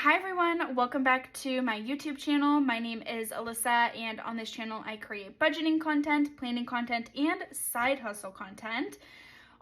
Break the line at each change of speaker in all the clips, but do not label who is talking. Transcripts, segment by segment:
Hi everyone, welcome back to my YouTube channel. My name is Alyssa, and on this channel I create budgeting content, planning content, and side hustle content.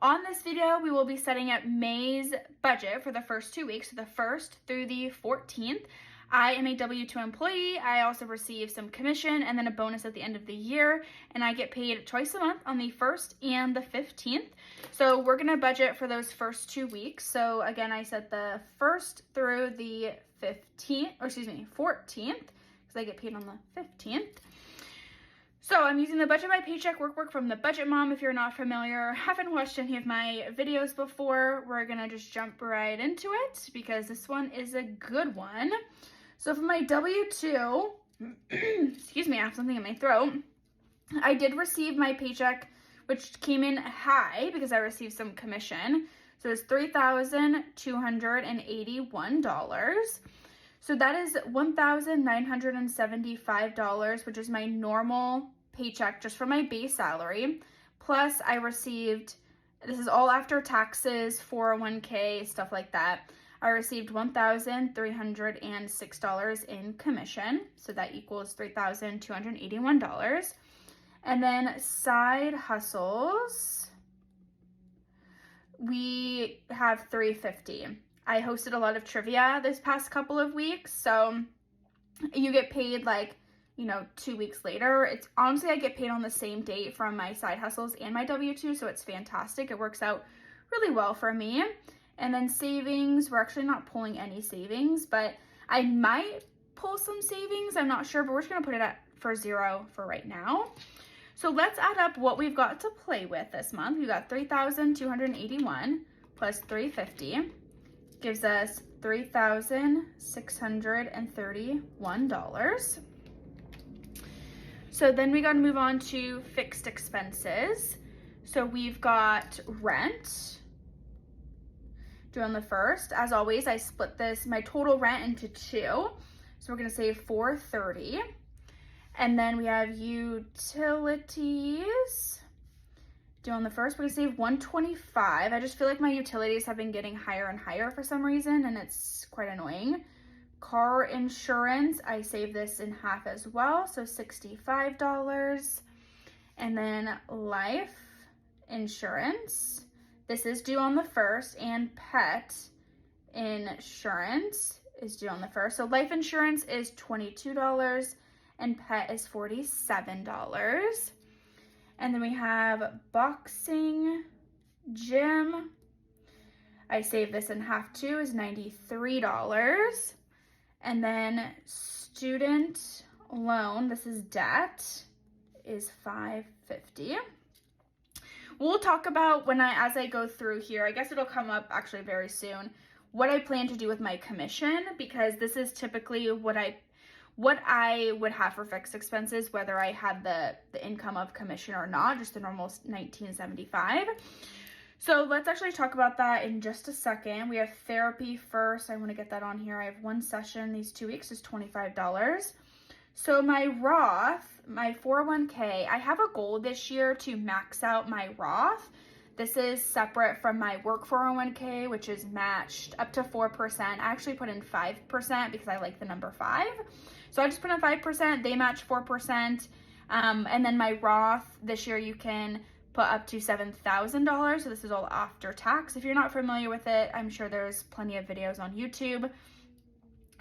On this video, we will be setting up May's budget for the first 2 weeks, so the 1st through the 14th. I am a W-2 employee. I also receive some commission and then a bonus at the end of the year, and I get paid twice a month on the 1st and the 15th. So we're gonna budget for those first 2 weeks. So again, I set the 1st through the 14th, because I get paid on the 15th. So I'm using the Budget by Paycheck workbook from the Budget Mom. If you're not familiar, haven't watched any of my videos before, we're gonna just jump right into it because this one is a good one. So for my W-2, excuse me, I have something in my throat. I did receive my paycheck, which came in high because I received some commission. So it's $3,281. So that is $1,975, which is my normal paycheck just for my base salary. Plus I received, this is all after taxes, 401k, stuff like that. I received $1,306 in commission. So that equals $3,281. And then side hustles, we have $350. I hosted a lot of trivia this past couple of weeks, so you get paid 2 weeks later. It's honestly, I get paid on the same date from my side hustles and my W-2, so it's fantastic. It works out really well for me. And then savings, we're actually not pulling any savings, but I might pull some savings. I'm not sure, but we're just gonna put it for 0 for right now. So let's add up what we've got to play with this month. We've got 3,281 plus 350 gives us $3,631. So then we got to move on to fixed expenses. So we've got rent due on the 1st. As always, I split my total rent into 2. So we're going to save $430. And then we have utilities due on the 1st. We're gonna save $125. I just feel like my utilities have been getting higher and higher for some reason, and it's quite annoying. Car insurance, I save this in half as well, so $65. And then life insurance, this is due on the 1st, and pet insurance is due on the 1st. So life insurance is $22 and pet is $47. And then we have boxing, gym. I save this in half too, is $93. And then student loan, this is debt, is $550. We'll talk about as I go through here, I guess it'll come up actually very soon, what I plan to do with my commission, because this is typically what I would have for fixed expenses, whether I had the income of commission or not, just the normal $19.75. So let's actually talk about that in just a second. We have therapy first. I want to get that on here. I have 1 session these 2 weeks, is $25. So my Roth, my 401k, I have a goal this year to max out my Roth. This is separate from my work 401k, which is matched up to 4%. I actually put in 5% because I like the number 5. So I just put in 5%, they match 4%. And then my Roth, this year you can put up to $7,000. So this is all after tax. If you're not familiar with it, I'm sure there's plenty of videos on YouTube.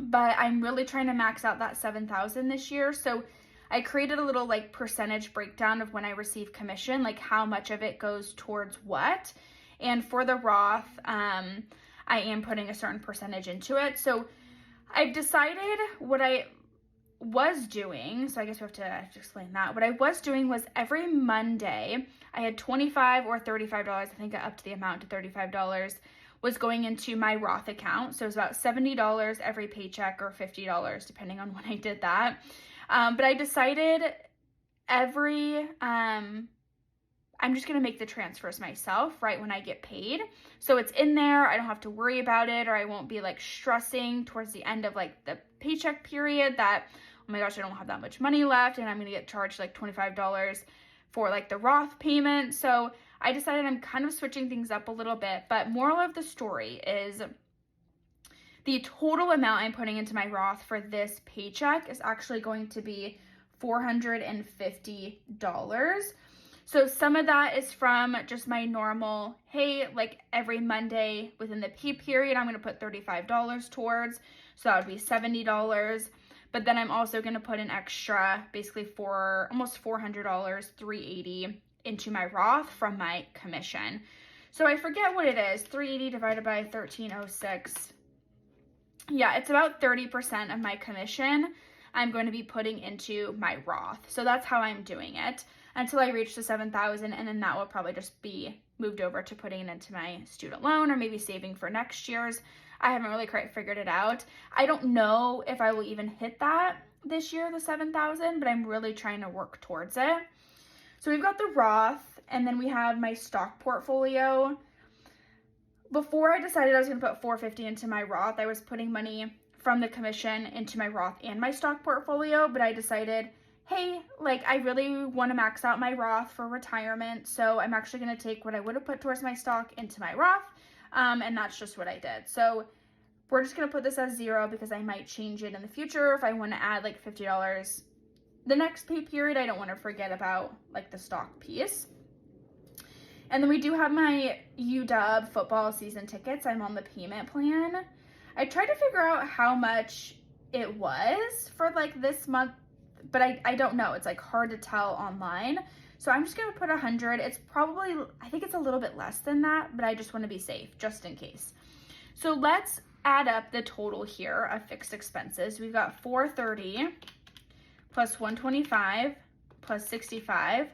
But I'm really trying to max out that $7,000 this year. So I created a little percentage breakdown of when I receive commission, how much of it goes towards what. And for the Roth, I am putting a certain percentage into it. So I've decided what I was doing. So I guess we have to explain that. What I was doing was every Monday, I had $25 or $35. I think up to the amount to $35 was going into my Roth account. So it was about $70 every paycheck or $50, depending on when I did that. But I decided I'm just gonna make the transfers myself right when I get paid. So it's in there, I don't have to worry about it, or I won't be stressing towards the end of the paycheck period that, oh my gosh, I don't have that much money left and I'm gonna get charged $25 for the Roth payment. So I decided I'm kind of switching things up a little bit, but moral of the story is The total amount I'm putting into my Roth for this paycheck is actually going to be $450. So some of that is from just my normal, hey, like every Monday within the pay period, I'm going to put $35 towards. So that would be $70. But then I'm also going to put an extra, basically for almost $400, $380 into my Roth from my commission. So I forget what it is, 380 divided by 1306. Yeah, it's about 30% of my commission I'm going to be putting into my Roth. So that's how I'm doing it until I reach the 7,000, and then that will probably just be moved over to putting it into my student loan or maybe saving for next year's. I haven't really quite figured it out. I don't know if I will even hit that this year, the 7,000, but I'm really trying to work towards it. So we've got the Roth, and then we have my stock portfolio. Before I decided I was going to put $450 into my Roth, I was putting money from the commission into my Roth and my stock portfolio, but I decided, hey, like I really want to max out my Roth for retirement, so I'm actually going to take what I would have put towards my stock into my Roth, and that's just what I did. So we're just going to put this as 0 because I might change it in the future if I want to add like $50 the next pay period. I don't want to forget about like the stock piece. And then we do have my UW football season tickets. I'm on the payment plan. I tried to figure out how much it was for like this month, but I don't know. It's like hard to tell online. So I'm just going to put 100. It's probably, I think it's a little bit less than that, but I just want to be safe just in case. So let's add up the total here of fixed expenses. We've got 430 plus 125 plus 65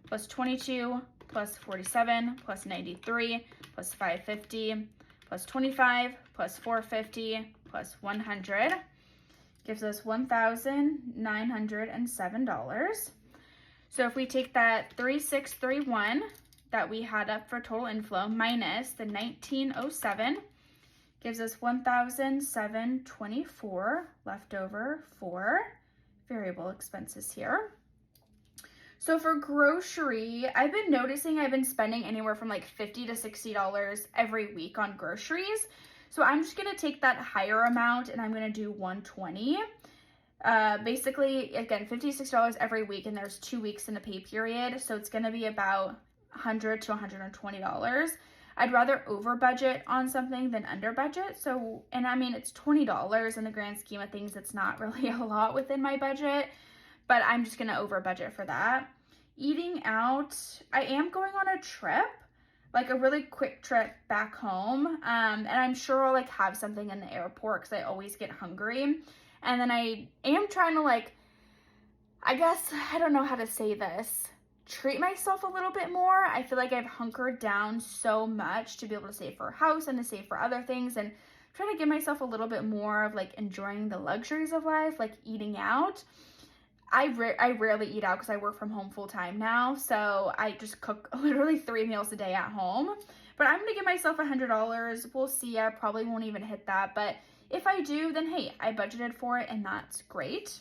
plus 22 plus 47 plus 93 plus 550 plus 25 plus 450 plus 100 gives us $1,907. So if we take that 3631 that we had up for total inflow minus the 1907, gives us 1,724 left over for variable expenses here. So for grocery, I've been noticing I've been spending anywhere from like $50 to $60 every week on groceries. So I'm just gonna take that higher amount and I'm gonna do 120. Basically, again, $50 to $60 every week, and there's 2 weeks in a pay period. So it's gonna be about $100 to $120. I'd rather over budget on something than under budget. So, and I mean, it's $20 in the grand scheme of things. It's not really a lot within my budget, but I'm just gonna over budget for that. Eating out, I am going on a trip, like a really quick trip back home. And I'm sure I'll like have something in the airport because I always get hungry. And then I am trying to like, I guess, I don't know how to say this, treat myself a little bit more. I feel like I've hunkered down so much to be able to save for a house and to save for other things, and trying to give myself a little bit more of like enjoying the luxuries of life, like eating out. I rarely eat out because I work from home full time now, so I just cook literally 3 meals a day at home. But I'm gonna give myself $100. We'll see. I probably won't even hit that, but if I do, then hey, I budgeted for it and that's great.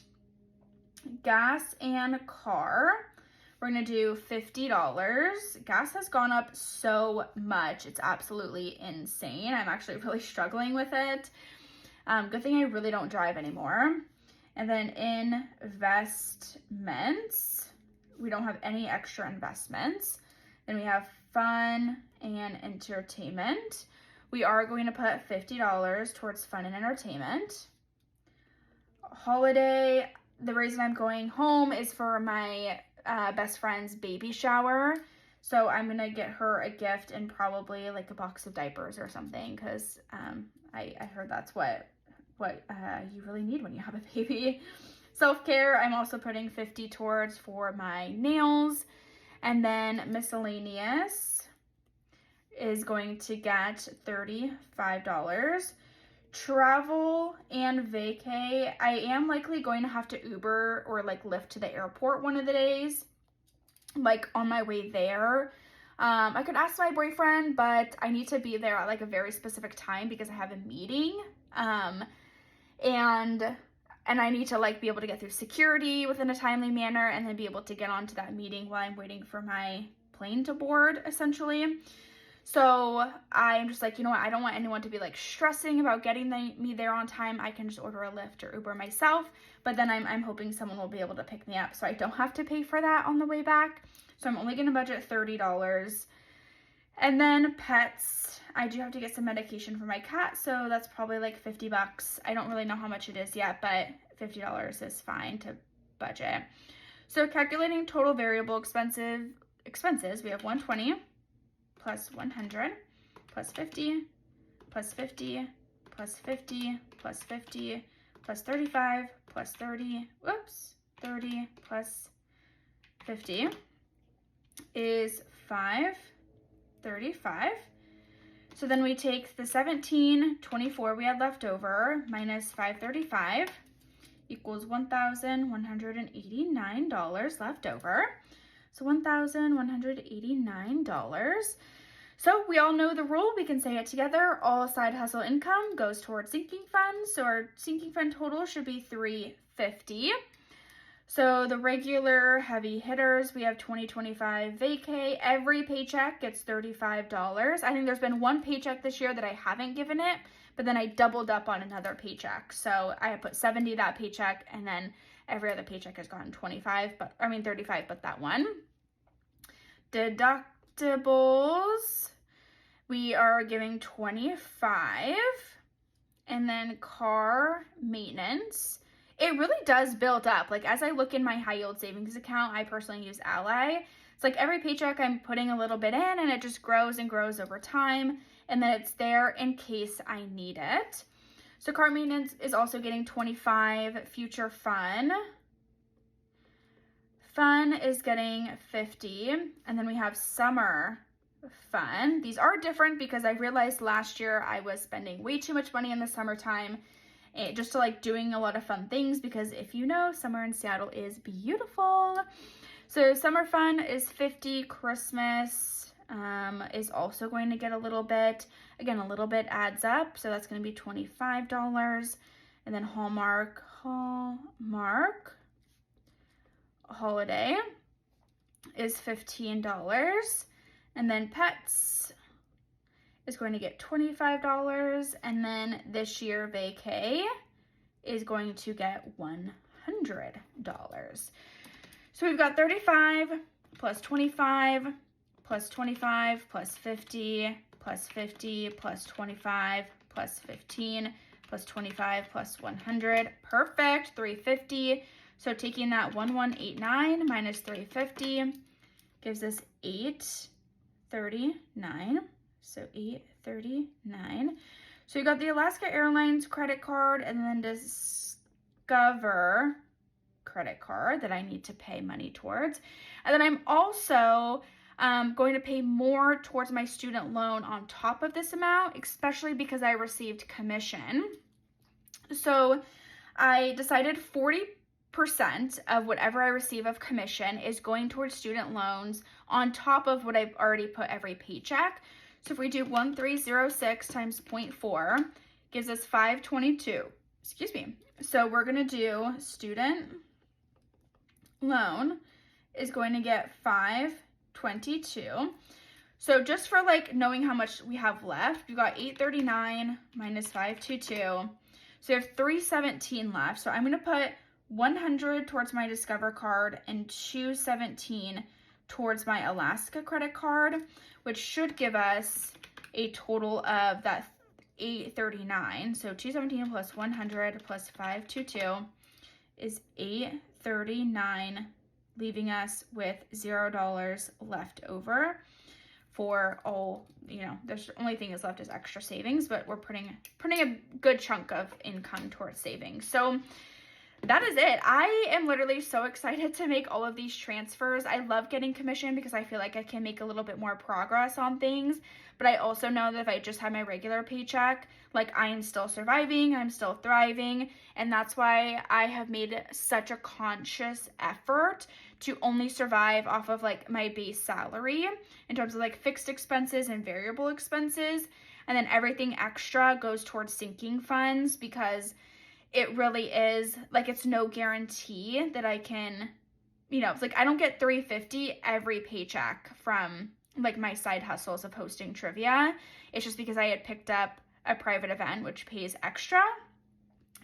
Gas and car, we're gonna do $50. Gas has gone up so much. It's absolutely insane. I'm actually really struggling with it. Good thing I really don't drive anymore. And then investments, we don't have any extra investments. Then we have fun and entertainment. We are going to put $50 towards fun and entertainment. Holiday, the reason I'm going home is for my best friend's baby shower. So I'm gonna get her a gift and probably like a box of diapers or something, because I heard that's what you really need when you have a baby. Self-care, I'm also putting 50 towards for my nails. And then miscellaneous is going to get $35. Travel and vacay, I am likely going to have to Uber or like Lyft to the airport one of the days, like on my way there. I could ask my boyfriend, but I need to be there at like a very specific time because I have a meeting. And I need to like be able to get through security within a timely manner and then be able to get onto that meeting while I'm waiting for my plane to board, essentially. So I'm just like, you know what, I don't want anyone to be like stressing about getting me there on time. I can just order a Lyft or Uber myself, but then I'm hoping someone will be able to pick me up so I don't have to pay for that on the way back. So I'm only gonna budget $30. And then pets, I do have to get some medication for my cat, so that's probably like $50. I don't really know how much it is yet, but $50 is fine to budget. So calculating total variable expenses, we have 120 plus 100 plus 50 plus 50 plus 50 plus 50 plus 35 plus 30, 30 plus 50 is 535. So then we take the 1724 we had left over minus 535 equals $1,189 left over. So $1,189. So we all know the rule. We can say it together. All side hustle income goes towards sinking funds. So our sinking fund total should be $350. So the regular heavy hitters, we have 2025 vacay. Every paycheck gets $35. I think there's been one paycheck this year that I haven't given it, but then I doubled up on another paycheck. So I put 70 that paycheck, and then every other paycheck has gone 35, but I mean 35, but that one. Deductibles, we are giving 25. And then car maintenance, it really does build up. Like as I look in my high yield savings account, I personally use Ally. It's like every paycheck I'm putting a little bit in, and it just grows and grows over time. And then it's there in case I need it. So car maintenance is also getting 25. Future fun is getting 50. And then we have summer fun. These are different because I realized last year I was spending way too much money in the summertime, just to like doing a lot of fun things, because if you know, summer in Seattle is beautiful. So summer fun is 50. Christmas is also going to get a little bit. Again, a little bit adds up, so that's going to be $25. And then Hallmark holiday is $15. And then pets is going to get $25. And then this year vacay is going to get $100. So we've got 35 plus 25 plus 25 plus 50 plus 50 plus 25 plus 15 plus 25 plus 100. Perfect. 350. So taking that 1189 minus 350 gives us 839. So 839. So you got the Alaska Airlines credit card and then Discover credit card that I need to pay money towards. And then I'm also going to pay more towards my student loan on top of this amount, especially because I received commission. So I decided 40% of whatever I receive of commission is going towards student loans on top of what I've already put every paycheck. So if we do 1306 times 0.4 gives us 522. Excuse me. So we're going to do student loan is going to get 522. So just for like knowing how much we have left, we got 839 minus 522. So we have 317 left. So I'm going to put 100 towards my Discover card and 217 towards my Alaska credit card, which should give us a total of that 839. So 217 plus 100 plus 522 is 839, leaving us with $0 left over for all, there's the only thing that's left is extra savings, but we're putting a good chunk of income towards savings. So that is it. I am literally so excited to make all of these transfers. I love getting commission because I feel like I can make a little bit more progress on things. But I also know that if I just had my regular paycheck, like I am still surviving, I'm still thriving. And that's why I have made such a conscious effort to only survive off of like my base salary in terms of like fixed expenses and variable expenses. And then everything extra goes towards sinking funds, because it really is like, it's no guarantee that I can, it's like I don't get $350 every paycheck from like my side hustles of hosting trivia. It's just because I had picked up a private event, which pays extra,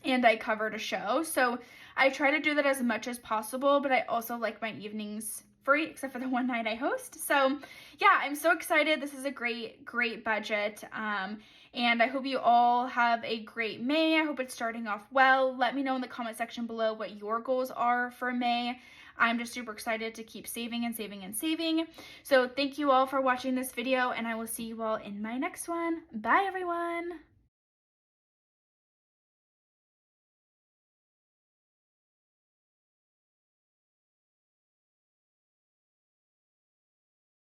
and I covered a show. So I try to do that as much as possible, but I also like my evenings free, except for the one night I host. So yeah, I'm so excited. This is a great budget. And I hope you all have a great May. I hope it's starting off well. Let me know in the comment section below what your goals are for May. I'm just super excited to keep saving and saving and saving. So thank you all for watching this video, and I will see you all in my next one. Bye, everyone.